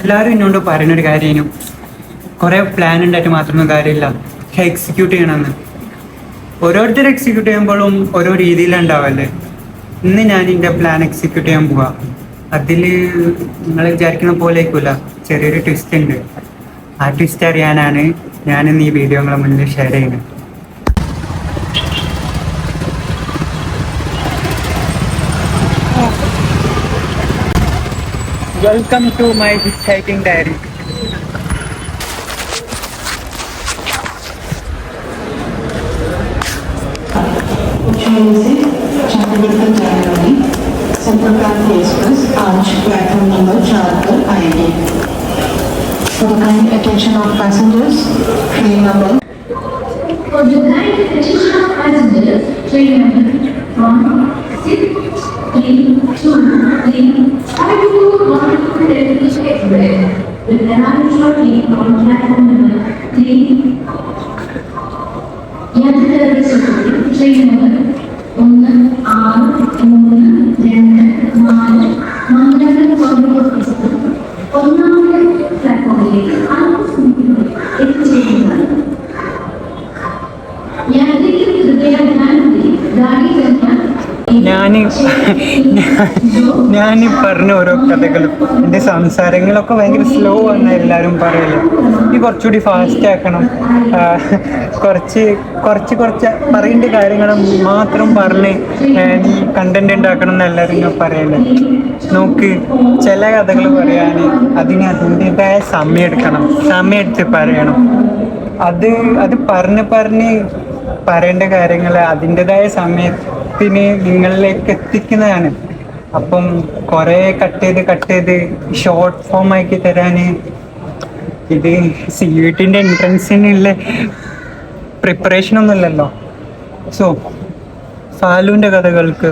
എല്ലാവരും എന്നോട് പറയുന്നൊരു കാര്യമായിരുന്നു, കുറേ പ്ലാൻ ഉണ്ടായിട്ട് മാത്രമൊന്നും കാര്യമില്ല, എക്സിക്യൂട്ട് ചെയ്യണമെന്ന്. ഓരോരുത്തർ എക്സിക്യൂട്ട് ചെയ്യുമ്പോഴും ഓരോ രീതിയിലുണ്ടാവല്ലേ. ഇന്ന് ഞാൻ എൻ്റെ പ്ലാൻ എക്സിക്യൂട്ട് ചെയ്യാൻ പോവാം. അതിൽ നിങ്ങൾ വിചാരിക്കുന്ന പോലെ ആയിരിക്കില്ല, ചെറിയൊരു ട്വിസ്റ്റ് ഉണ്ട്. ആ ട്വിസ്റ്റ് അറിയാനാണ് ഞാനിന്ന് ഈ വീഡിയോ നിങ്ങളുടെ മുന്നിൽ ഷെയർ ചെയ്യുന്നത്. Welcome to my hitch diary. Central Express, Arch, platform number 4 पर आएगी. For the kind attention of passengers, train number. For the kind attention of passengers, train number 1632 Express will arrive shortly on platform number 3. യാത്രക്കാരുടെ ശ്രദ്ധയിൽ train number 1, 6, 3, 2, 4 മംഗലം Kozhikode express ഒന്നാമത്തെ പ്ലാറ്റ്ഫോമിലേക്ക് അല്പസമയത്തിനുള്ളിൽ എത്തിച്ചേരുന്നതാണ്. യാത്രയ്ക്ക് ഹൃദയാഭിമാനത്തിൽ ഗാഡി സംഖ്യ ഞാൻ പറഞ്ഞ ഓരോ കഥകളും എൻ്റെ സംസാരങ്ങളൊക്കെ ഭയങ്കര സ്ലോ ആണ് എല്ലാവരും പറയല്. ഈ കുറച്ചുകൂടി ഫാസ്റ്റ് ആക്കണം, കുറച്ച് പറയേണ്ട കാര്യങ്ങൾ മാത്രം പറഞ്ഞ് ഈ കണ്ടന്റ് ഉണ്ടാക്കണം എന്ന് എല്ലാവരും ഞാൻ പറയല്. നോക്ക്, ചില കഥകൾ പറയാൻ അതിന് അതിൻ്റെതായ സമയം എടുക്കണം, സമയമെടുത്ത് പറയണം. അത് പറഞ്ഞ് പറയേണ്ട കാര്യങ്ങൾ അതിൻ്റെതായ സമയത്തിന് നിങ്ങളിലേക്ക് എത്തിക്കുന്നതാണ്. അപ്പം കുറേ കട്ട് ചെയ്ത് ഷോർട്ട് ഫോം ആക്കി തരാൻ ഇത് CUETൻ്റെ എൻട്രൻസിനുള്ള പ്രിപ്പറേഷനൊന്നുമില്ലല്ലോ. സോ ഫാലുവിൻ്റെ കഥകൾക്ക്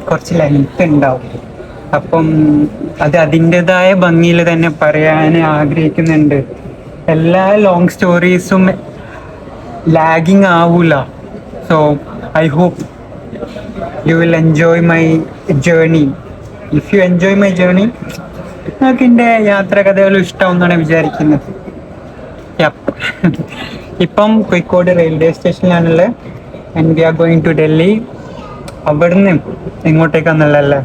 കുറച്ച് ലെങ്ത് ഉണ്ടാവും. അപ്പം അത് അതിൻ്റെതായ ഭംഗിയിൽ തന്നെ പറയാൻ ആഗ്രഹിക്കുന്നുണ്ട്. എല്ലാ ലോങ് സ്റ്റോറീസും lagging ആവൂല. So I hope you will enjoy my journey. If you enjoy my journey, നിങ്ങൾക്ക് എൻ്റെ യാത്ര കഥകൾ ഇഷ്ടമാവുമെന്നാണ് വിചാരിക്കുന്നത്. ഇപ്പം കോഴിക്കോട് റെയിൽവേ സ്റ്റേഷനിലാണുള്ളത്. And we are going to Delhi. അവിടുന്ന് എങ്ങോട്ടേക്കാണെന്നുള്ളതല്ലേ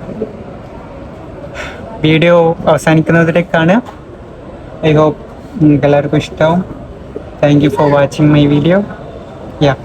വീഡിയോ അവസാനിക്കുന്നതിലേക്കാണ്. ഐ ഹോപ്പ് നിങ്ങൾക്ക് എല്ലാവർക്കും ഇഷ്ടമാവും. Thank you for watching my video. Yeah.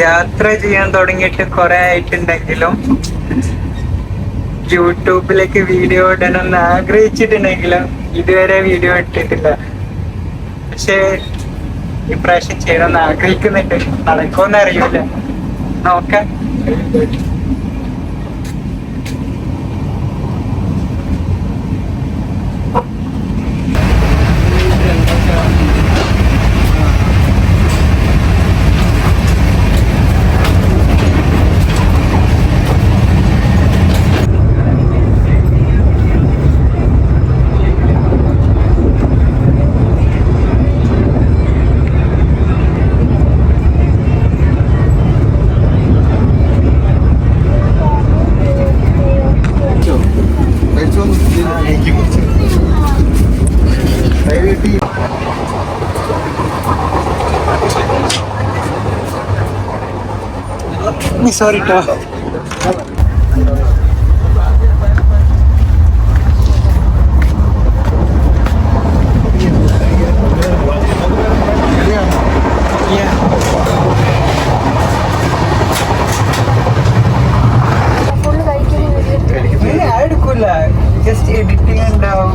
യാത്ര ചെയ്യാൻ തുടങ്ങിയിട്ട് കുറെ ആയിട്ടുണ്ടെങ്കിലും യൂട്യൂബിലേക്ക് വീഡിയോ ഇടണമെന്ന് ആഗ്രഹിച്ചിട്ടുണ്ടെങ്കിലും ഇതുവരെ വീഡിയോ ഇട്ടിട്ടില്ല. പക്ഷേ ഇപ്രാവശ്യം ചെയ്യണമെന്ന് ആഗ്രഹിക്കുന്നുണ്ട്. നടക്കുമെന്ന് അറിയില്ല, നോക്കാം. സോറി ട്ടോ. എടുക്കൂല, ജസ്റ്റ് എഡിറ്റിംഗ് ഉണ്ടാവും.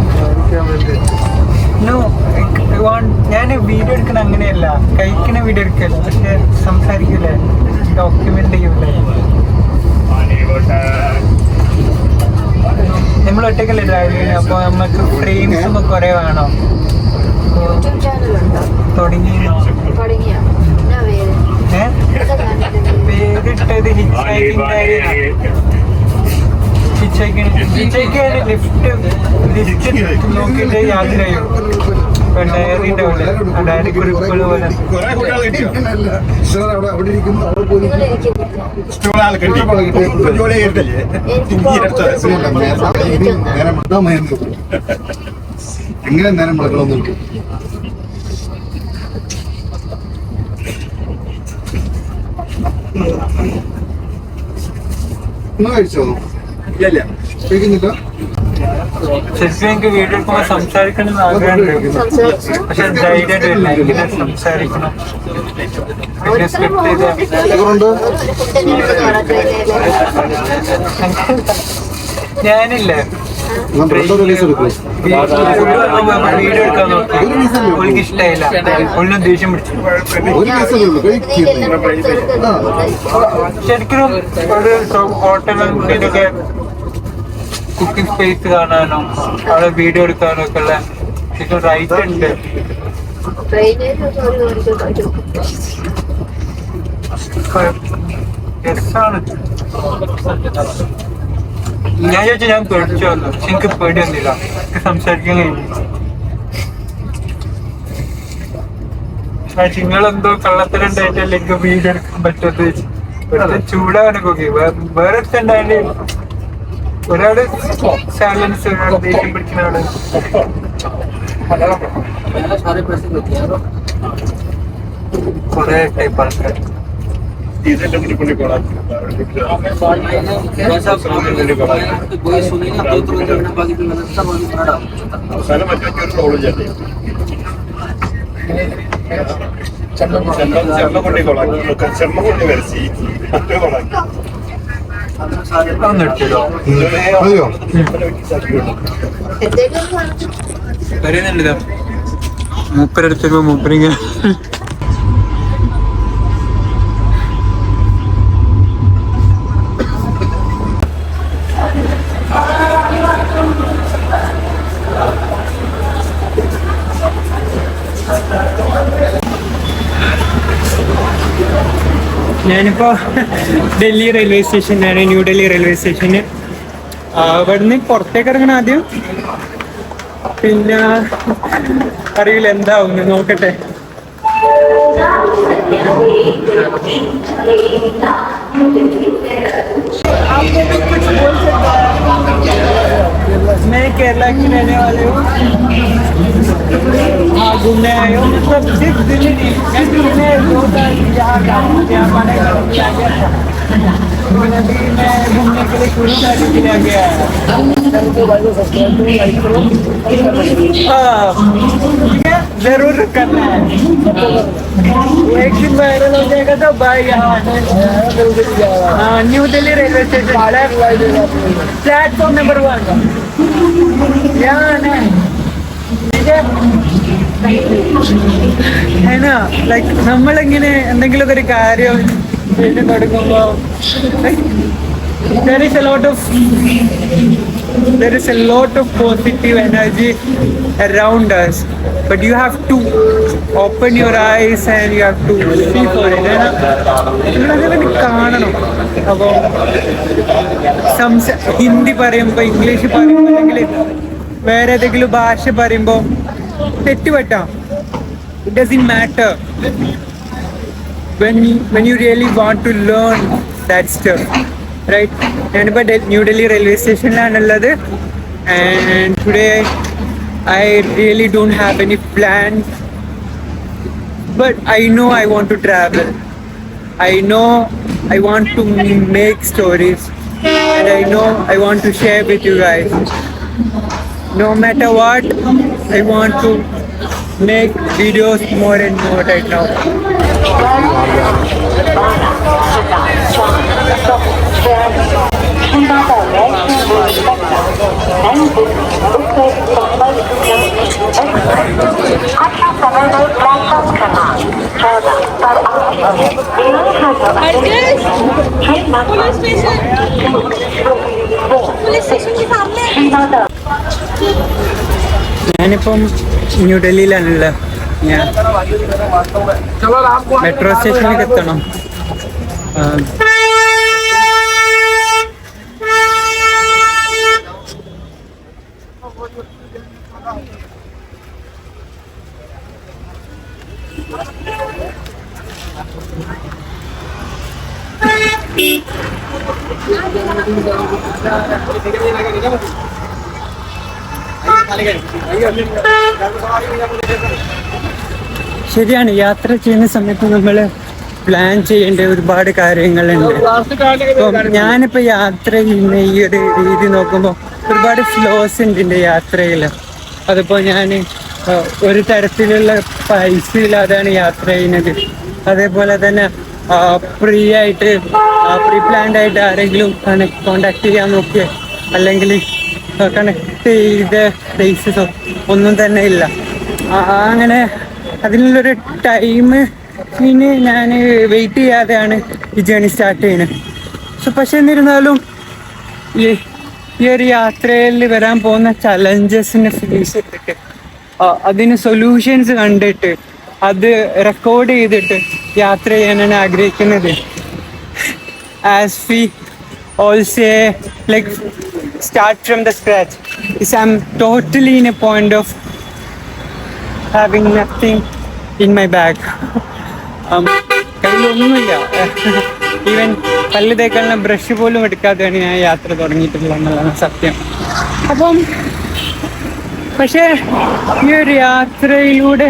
ഞാൻ വീഡിയോ എടുക്കണ അങ്ങനെയല്ല, കഴിക്കണ വീഡിയോ എടുക്കല്ല, പക്ഷെ സംസാരിക്കൂലേ, ഡോക്യുമെന്റ് ചെയ്യൂലേ. നമ്മൾ ഒറ്റക്കല്ലേ ഡ്രൈവ് ചെയ്യുന്നത്, അപ്പൊ നമുക്ക് ഫ്രെയിംസ് കുറെ വേണം. യൂട്യൂബ് ചാനലുണ്ടോ? തുടങ്ങി തുടങ്ങിയോ? എന്നാ പേര്? എന്താ ചാനലിന്റെ പേര്? പേരിട്ടത് ലിഫ്റ്റ് നോക്കിയിട്ട് യാത്ര ചെയ്യും. ഡയറി ഉണ്ടാവില്ലേ, ആ ഡയറി കുറിപ്പുകൾ പോലെ. എങ്ങനെ നേരം വിളക്കണമെന്ന് ഒന്ന് കഴിച്ചോ? ഇല്ല കഴിക്കുന്നില്ല. ശരിക്കും എനിക്ക് വീഡിയോ എടുക്കുമ്പോൾ സംസാരിക്കണം എന്ന് ആഗ്രഹമുണ്ട്, സംസാരിച്ചു? പക്ഷെ ധൈര്യമായിട്ട് വരില്ല. ഇങ്ങനെ സംസാരിക്കണം, പിന്നെ സ്ക്രിപ്റ്റ് ചെയ്ത് എങ്ങനെയുണ്ട്? ഞാനില്ലേ റിലീസ് എടുക്കും. വീഡിയോ എടുക്കാൻ നോക്കി, അവൾക്ക് ഇഷ്ടമായില്ല, ഒന്നും ദേഷ്യം പിടിച്ചു. ഒരു പീസല്ലേ ഉള്ളൂ, കഴിക്കുന്നു. ശരിക്കും ഒരു ഹോട്ടലും ഇതിലൊക്കെ കുക്കിംഗ് സ്പേസ് കാണാനും അവിടെ വീഡിയോ എടുക്കാനും ഒക്കെ ഉള്ള ശരിക്കും റൈറ്റ് ഉണ്ട്. രസാണ്. ഞാൻ ചോദിച്ചാൽ ഞാൻ പേടിച്ചു വന്നു, പക്ഷെ എനിക്ക് പേടിയൊന്നുമില്ല, എനിക്ക് സംസാരിക്കാൻ കഴിഞ്ഞു. നിങ്ങളെന്തോ കള്ളത്തിലുണ്ടായിട്ടല്ലേ എനിക്ക് വീഡിയോ എടുക്കാൻ പറ്റത്ത്, വെറുതെ ചൂടാവാനൊക്കെ നോക്കി. വേറെ ഉണ്ടായാല് ഒരാള് സൈലൻസ്, ഒരാള് ദേഷ്യം പിടിക്കുന്ന ആള്. കൊറേ ടൈപ്പ് ആൾക്കാർ. അതെയോ? പറയുന്നുണ്ട് മൂപ്പരെടുത്തരുമ്പോ മൂപ്പരിങ്ങനെ ഞാനിപ്പോ ഡൽഹി റെയിൽവേ സ്റ്റേഷനിലാണ്, ന്യൂഡൽഹി റെയിൽവേ സ്റ്റേഷന്. അവിടുന്ന് പുറത്തേക്ക് ഇറങ്ങണം ആദ്യം, പിന്നെ അറിയില്ല എന്താവും, നോക്കട്ടെ. मैं केरला की रहने वाले हूँ, हाँ घूमने आए हो, मतलब सिर्फ दिल्ली नहीं, मैं दिल्ली में 2 साल यहाँ पढ़ाई करने आ गया था, लेकिन अभी मैं घूमने के लिए कुल्लू साइड के लिए गया है। ठीक है, जरूर करना है, एक दिन वायरल हो जाएगा तो बाय। यहाँ हाँ, new Delhi railway station, platform number 1 यहाँ आना है, ठीक है ना? ലൈക്ക് നമ്മളിങ്ങനെ എന്തെങ്കിലുമൊക്കെ ഒരു കാര്യം എഴുതി തുടങ്ങുമ്പോൾ there is a lot of positive energy around us, but you have to open your eyes and you have to see for it. നിങ്ങളങ്ങനെ കാണണം. അപ്പോൾ ഹിന്ദി പറയുമ്പോൾ, ഇംഗ്ലീഷ് പറയുമ്പോൾ, അല്ലെങ്കിൽ വേറെ ഏതെങ്കിലും ഭാഷ പറയുമ്പോൾ തെറ്റുപറ്റാം. It doesn't matter when you really want to learn that stuff, right? ഞാനിപ്പോൾ ന്യൂ ഡൽഹി റെയിൽവേ സ്റ്റേഷനിലാണുള്ളത്, and today I really don't have any plans, but I know I want to travel. I know I want to make stories, and I know I want to share with you guys. No matter what, I want to make videos more and more right now. ഞാനിപ്പം ന്യൂഡൽഹിയിലാണുള്ളത്. ഞാൻ metro സ്റ്റേഷനിലേക്ക് എത്തണം. ശരിയാണ്, യാത്ര ചെയ്യുന്ന സമയത്ത് നമ്മൾ plan ചെയ്യേണ്ട ഒരുപാട് കാര്യങ്ങളുണ്ട്. ഇപ്പം ഞാനിപ്പോൾ യാത്ര ചെയ്യുന്ന ഈ ഒരു രീതി നോക്കുമ്പോൾ ഒരുപാട് ഫ്ലോസ് ഉണ്ട് എൻ്റെ യാത്രയിൽ. അതിപ്പോൾ ഞാൻ ഒരു തരത്തിലുള്ള പൈസ ഇല്ലാതെയാണ് യാത്ര ചെയ്യുന്നത്. അതേപോലെ തന്നെ പ്രീ പ്ലാൻഡ് ആയിട്ട് ആരെങ്കിലും കോണ്ടാക്ട് ചെയ്യാൻ നോക്കിയ അല്ലെങ്കിൽ കണക്ട് ചെയ്ത പ്ലേസസോ ഒന്നും തന്നെ ഇല്ല. അങ്ങനെ അതിനുള്ളൊരു ടൈമിന് ഞാൻ വെയിറ്റ് ചെയ്യാതെയാണ് ഈ ജേണി സ്റ്റാർട്ട് ചെയ്യുന്നത്. പക്ഷെ എന്നിരുന്നാലും ഈ ഒരു യാത്രയിൽ വരാൻ പോകുന്ന ചലഞ്ചസിനെ ഫേസ് ചെയ്തിട്ട് അതിന് സൊല്യൂഷൻസ് കണ്ടിട്ട് അത് റെക്കോർഡ് ചെയ്തിട്ട് യാത്ര ചെയ്യാനാണ് ആഗ്രഹിക്കുന്നത്. As we all say like start from the scratch. I'm totally in a point of having nothing in my bag. കയ്യിലൊന്നുമില്ല. ഈവൻ പല്ല് തേക്കാനുള്ള ബ്രഷ് പോലും എടുക്കാതെയാണ് ഞാൻ യാത്ര തുടങ്ങിയിട്ടുള്ളത് എന്നുള്ളതാണ് സത്യം. അപ്പം പക്ഷേ ഈ ഒരു യാത്രയിലൂടെ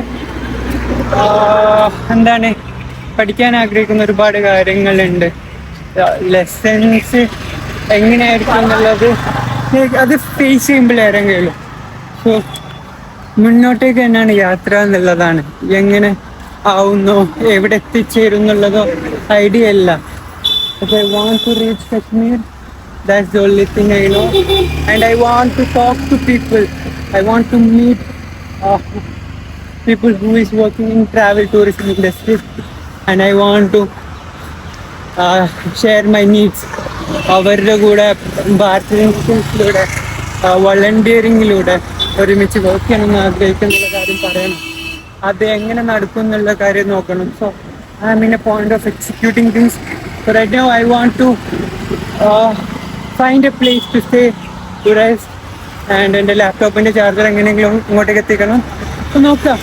എന്താണ് പഠിക്കാൻ ആഗ്രഹിക്കുന്ന ഒരുപാട് കാര്യങ്ങളുണ്ട്. ലെസൺസ് എങ്ങനെയായിരിക്കും എന്നുള്ളത് അത് ഫേസ് ചെയ്യുമ്പോഴേ അറിയാൻ കഴിയുള്ളൂ. സോ മുന്നോട്ടേക്ക് തന്നെയാണ് യാത്ര എന്നുള്ളതാണ്. എങ്ങനെ ആവുന്നോ എവിടെ എത്തിച്ചേരും എന്നുള്ളതോ ഐഡിയ ഇല്ല. പക്ഷേ I want to reach Kashmir. That's the only thing I know. And I want to talk to people. I want to meet people who is working in travel tourism industry. And I want to share my needs. അവരുടെ കൂടെ ബാർട്ടറിങ്ങിലൂടെ വളണ്ടിയറിങ്ങിലൂടെ ഒരുമിച്ച് work ചെയ്യണമെന്ന് ആഗ്രഹിക്കുന്നുള്ള കാര്യം പറയണം. അത് എങ്ങനെ നടക്കും എന്നുള്ള കാര്യം നോക്കണം. So I am in a point of executing things. So right now I want to find a place to stay, to rest. And എൻ്റെ ലാപ്ടോപ്പിൻ്റെ ചാർജർ എങ്ങനെയെങ്കിലും ഇങ്ങോട്ടേക്ക് എത്തിക്കണം. അപ്പോൾ നോക്കാം.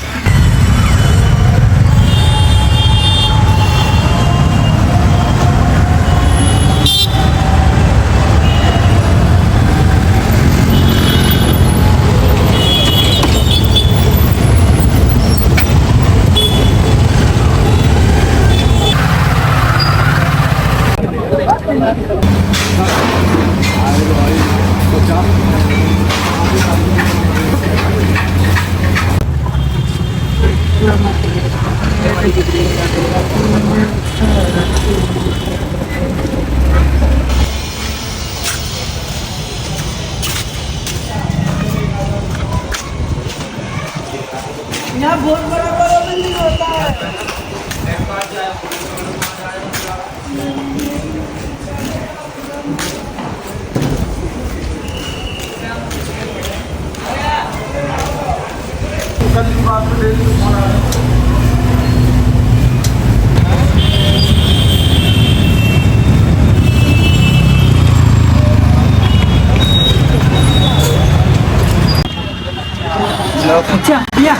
अच्छा भैया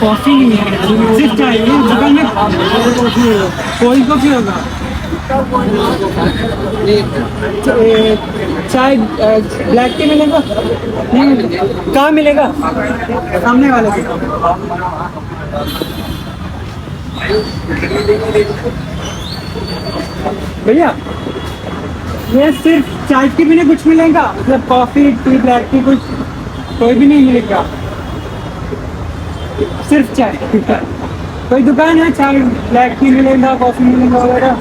कॉफी सिर्फ चाहिए दुकान में कोल्ड कॉफी होगा चाय ब्लैक टी मिलेगा? नहीं, कहाँ मिलेगा? सामने वाले से। भैया ये सिर्फ चाय की भी नहीं कुछ मिलेगा? मतलब कॉफी टी ब्लैक टी कुछ कोई भी नहीं मिलेगा, सिर्फ चाय? कोई दुकान है चाय ब्लैक टी मिलेगा, कॉफी मिलेगा वगैरह?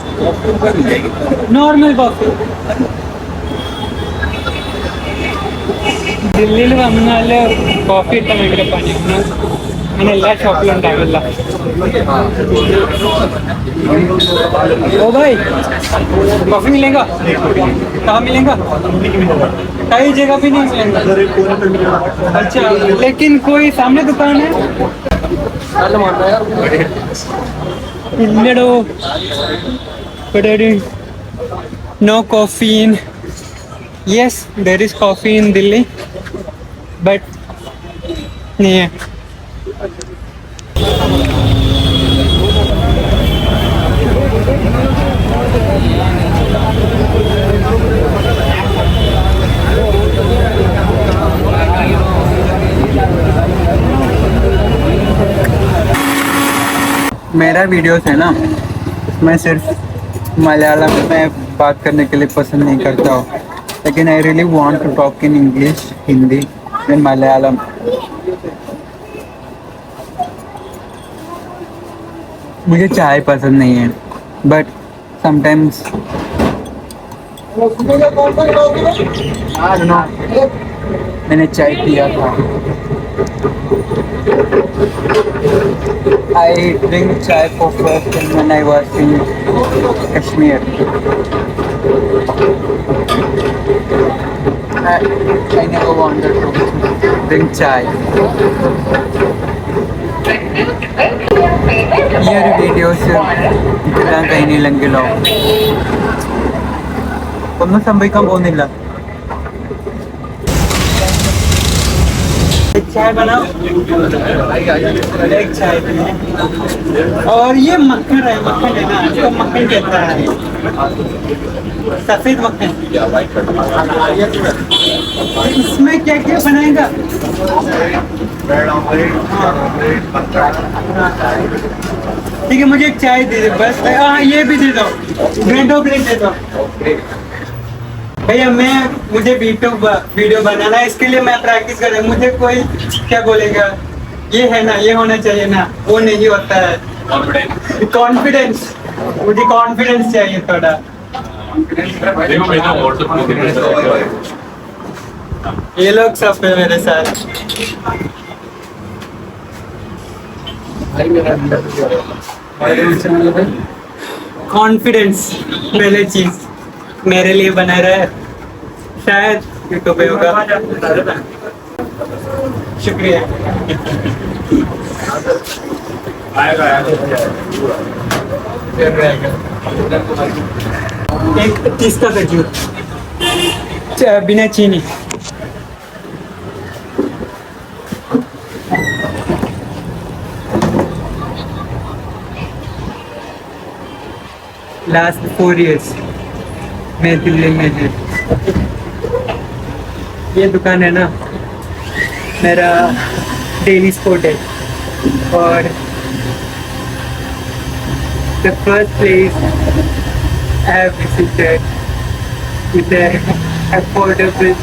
Normal coffee. ദില്ലിയിൽ വന്നാൽ കോഫി ഇട്ടാൽ ഭയങ്കര പണിയാണ്, അങ്ങനെ എല്ലാ ഷോപ്പിലും ഉണ്ടാവില്ല. ओ भाई कॉफी मिलेगा? कहाँ मिलेगा? कई जगह भी नहीं मिलेगा। अच्छा, लेकिन कोई सामने दुकान है? इल्लड़ो बड़े no coffee in. Yes, there is coffee in Delhi, but नहीं है. मेरा वीडियोस है ना, मैं सिर्फ मलयालम में बात करने के लिए पसंद नहीं करता हूँ, लेकिन I really want to talk in English, Hindi and Malayalam. मुझे चाय पसंद नहीं है, बट समटाइम्स मैंने चाय पिया था. I drink chai for first time when I was in Kashmir. I never wanted to drink chai. ഈ ഒരു വീഡിയോസ് ഇതെല്ലാം കഴിഞ്ഞില്ലെങ്കിലോ ഒന്നും സംഭവിക്കാൻ പോകുന്നില്ല. चाय बनाओ, एक चाय पीए. और ये मक्खन है ना, जो मक्खन कहता है, सफेद मक्खन. इसमें क्या क्या बनाएगा? ठीक है, मुझे एक चाय दे दो बस. हाँ, ये भी दे दो, ब्रेड दे दो. भैया मुझे वीडियो बनाना है, इसके लिए मैं प्रैक्टिस कर रहा हूँ. मुझे कोई क्या बोलेगा, ये है ना, ये होना चाहिए ना, वो नहीं होता है. कॉन्फिडेंस, मुझे कॉन्फिडेंस चाहिए थोड़ा. ये लोग सब है मेरे साथ. कॉन्फिडेंस पहले चीज मेरे लिए बना रहा है, शायद यूट्यूब पे होगा. शुक्रिया. एक 30 का खजूर बिना चीनी. लास्ट 4 years मैं दिल्ली में है. ये दुकान है ना, मेरा डेली स्पॉट है. और the first place I have visited with the affordable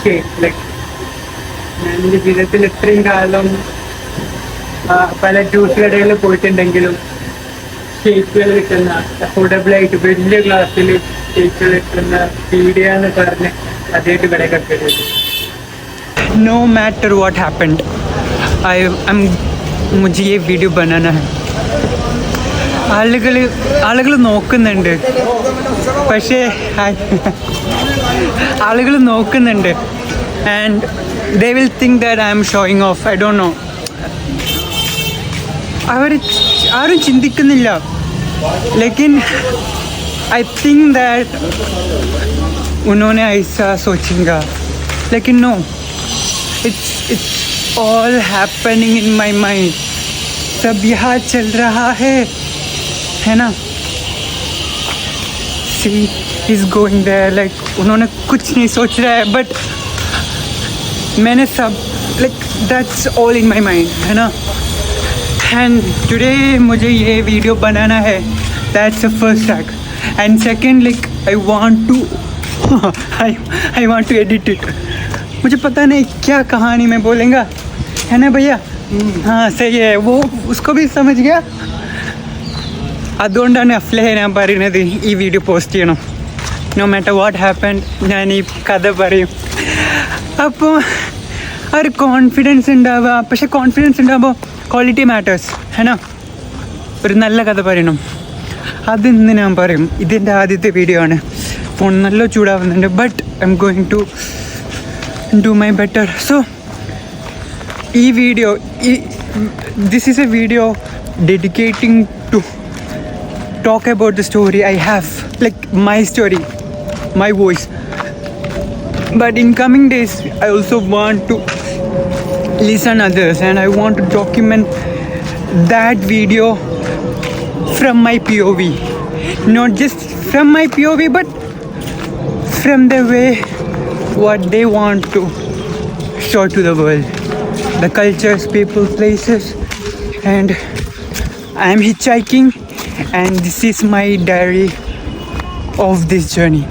shake. Like എൻ്റെ ജീവിതത്തിൽ ഇത്രയും കാലം പല ജ്യൂസ് കടകളിൽ പോയിട്ടുണ്ടെങ്കിലും ഷേക്കുകൾ കിട്ടുന്ന അഫോർഡബിൾ ആയിട്ട് വലിയ ഗ്ലാസ്സിൽ ഷേക്കുകൾ കിട്ടുന്ന പീഡിയ എന്ന് പറഞ്ഞ് അതേട്ട് ഇവിടെ കണ്ടത്. नो मैटर व्हाट हैपेंड, मुझे ये वीडियो बनाना है. ആളുകൾ നോക്കുന്നുണ്ട്, പക്ഷേ ആളുകൾ നോക്കുന്നുണ്ട് and they will think that I am showing off. I don't know, അവർ ആരും ചിന്തിക്കുന്നില്ല. लेकिन आई थिंक दैट उन्होंने ऐसा सोचेगा, लेकिन no, it's all happening in my mind. सब यहाँ चल रहा है ना, she is going there, like उन्होंने कुछ नहीं सोच रहा है, बट मैंने सब like that's all in my mind, है ना. एंड टुडे मुझे ये वीडियो बनाना है, that's the first track. And second like I want to edit it. मुझे पता नहीं क्या कहानी में बोलेगा, है ना भैया. हाँ सही है, वो उसको भी समझ गया. അതുകൊണ്ടാണ് അഫ്ലഹ ഞാൻ പറയുന്നത് ഈ വീഡിയോ പോസ്റ്റ് ചെയ്യണം. നോ മാറ്റർ വാട്ട് ഹാപ്പൻഡ് ഞാൻ ഈ കഥ പറയും. അപ്പോൾ ആ ഒരു കോൺഫിഡൻസ് ഉണ്ടാവുക. പക്ഷെ കോൺഫിഡൻസ് ഉണ്ടാകുമ്പോൾ ക്വാളിറ്റി മാറ്റേഴ്സ്, ഹേന. ഒരു നല്ല കഥ പറയണം, അതിന്ന് ഞാൻ പറയും. ഇതിൻ്റെ ആദ്യത്തെ വീഡിയോ ആണ്, ഫോൺ നല്ല ചൂടാവുന്നുണ്ട്. But I am going to do my better. So ഈ video, this is a video dedicating to talk about the story I have, like my story, my voice. But in coming days I also want to listen others, and I want to document that video from my POV, not just from my POV but from the way what they want to show to the world, the cultures, people, places. And I am hitchhiking, and this is my diary of this journey.